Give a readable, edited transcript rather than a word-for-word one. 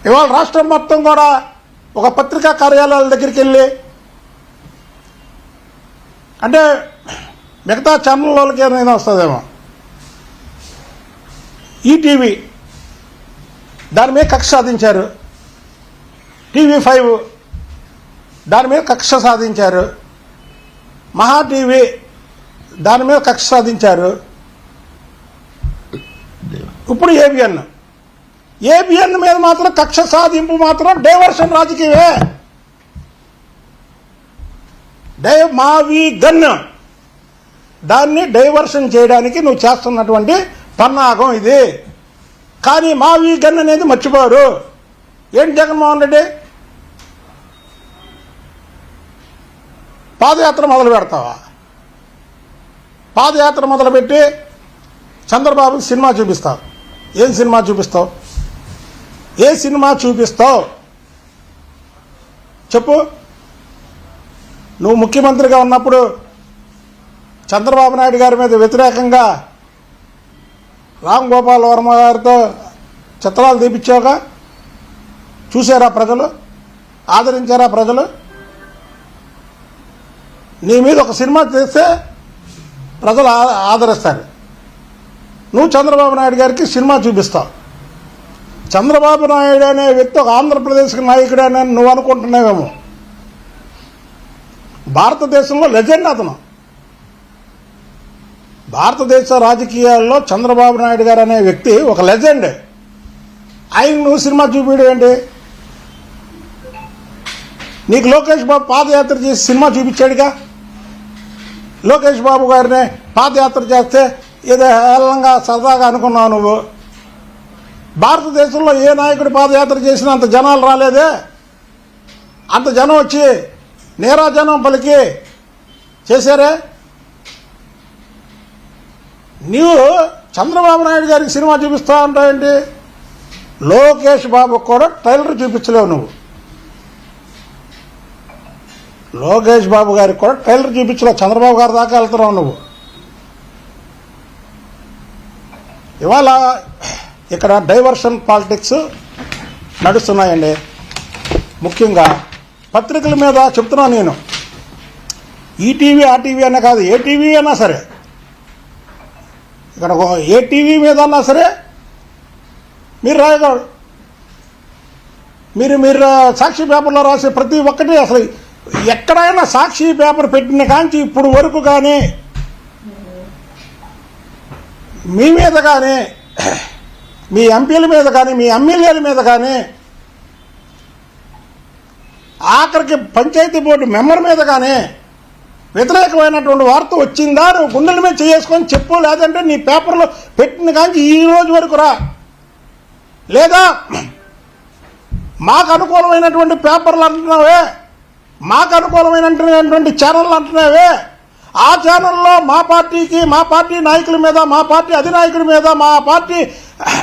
ఇవాళ రాష్ట్రం మొత్తం కూడా ఒక పత్రికా కార్యాలయాల దగ్గరికి వెళ్ళి, అంటే మిగతా ఛానల్ వాళ్ళకి ఏమైనా వస్తుందేమో, ఈటీవీ దాని మీద కక్ష సాధించారు, TV5 దాని మీద కక్ష సాధించారు, మహా టీవీ దాని మీద కక్ష సాధించారు, ఇప్పుడు ఏబిఎన్ మీద మాత్రం కక్ష సాధింపు మాత్రం డైవర్షన్ రాజకీయమే. మావి గన్ దాన్ని డైవర్షన్ చేయడానికి నువ్వు చేస్తున్నటువంటి పన్నాగం ఇది. కానీ మావి గన్ అనేది మర్చిపోరు. ఏంటి జగన్మోహన్ రెడ్డి పాదయాత్ర మొదలు పెడతావా? పాదయాత్ర మొదలుపెట్టి చంద్రబాబుకి సినిమా చూపిస్తావు. ఏం సినిమా చూపిస్తావు? ఏ సినిమా చూపిస్తావు చెప్పు. నువ్వు ముఖ్యమంత్రిగా ఉన్నప్పుడు చంద్రబాబు నాయుడు గారి మీద వ్యతిరేకంగా రామ్ గోపాల్ వర్మ గారితో చిత్రాలు తీపిచ్చావుగా. చూశారా ప్రజలు? ఆదరించారా ప్రజలు? నీ మీద ఒక సినిమా చేస్తే ప్రజలు ఆదరిస్తారు. నువ్వు చంద్రబాబు నాయుడు గారికి సినిమా చూపిస్తావు. చంద్రబాబు నాయుడు అనే వ్యక్తి ఒక ఆంధ్రప్రదేశ్కి నాయకుడని నువ్వు అనుకుంటున్నావేమో. భారతదేశంలో లెజెండ్ అతను. భారతదేశ రాజకీయాల్లో చంద్రబాబు నాయుడు గారు అనే వ్యక్తి ఒక లెజెండ్. ఆయన నువ్వు సినిమా చూపించడం ఏంటి? నీకు లోకేష్ బాబు పాదయాత్ర చేసి సినిమా చూపించాడుగా. లోకేష్ బాబు గారిని పాదయాత్ర చేస్తే ఏదో హేళనంగా సరదాగా అనుకున్నావు నువ్వు. భారతదేశంలో ఏ నాయకుడు పాదయాత్ర చేసినా అంత జనాలు రాలేదే. అంత జనం వచ్చి నీరాజనం పలికి చేశారే. నీవు చంద్రబాబు నాయుడు గారికి సినిమా చూపిస్తా ఉంటావేంటి? లోకేష్ బాబుకు కూడా ట్రైలర్ చూపించలేవు నువ్వు. లోకేష్ బాబు గారికి కూడా ట్రైలర్ చూపించలేవు. చంద్రబాబు గారి దాకా వెళ్తున్నావు నువ్వు. ఇవాళ ఇక్కడ డైవర్షన్ పాలిటిక్స్ నడుస్తున్నాయండి. ముఖ్యంగా పత్రికల మీద చెప్తున్నా నేను. ఈటీవీ ఆ టీవీ అనే కాదు, ఏ టీవీ అయినా సరే, ఇక్కడ ఏ టీవీ మీద అన్నా సరే మీరు రాయగలరు. మీరు సాక్షి పేపర్లో రాసే ప్రతి ఒక్కటి అసలు ఎక్కడైనా సాక్షి పేపర్ పెట్టిన కాంచి ఇప్పుడు వరకు కానీ మీ మీద కానీ, మీ ఎంపీల మీద కానీ, మీ ఎమ్మెల్యేల మీద కానీ, ఆఖరికి పంచాయతీ బోర్డు మెంబర్ మీద కానీ వ్యతిరేకమైనటువంటి వార్త వచ్చిందా నువ్వు గుండెల మీద చేసుకొని చెప్పు. లేదంటే నీ పేపర్లో పెట్టిన కాంచి ఈ రోజు వరకు రా. లేదా మాకు అనుకూలమైనటువంటి పేపర్లు అంటున్నావే, మాకు అనుకూలమైనటువంటి ఛానళ్ళు అంటున్నావే, ఆ ఛానల్లో మా పార్టీకి, మా పార్టీ నాయకుల మీద, మా పార్టీ అధినాయకుడి మీద, మా పార్టీ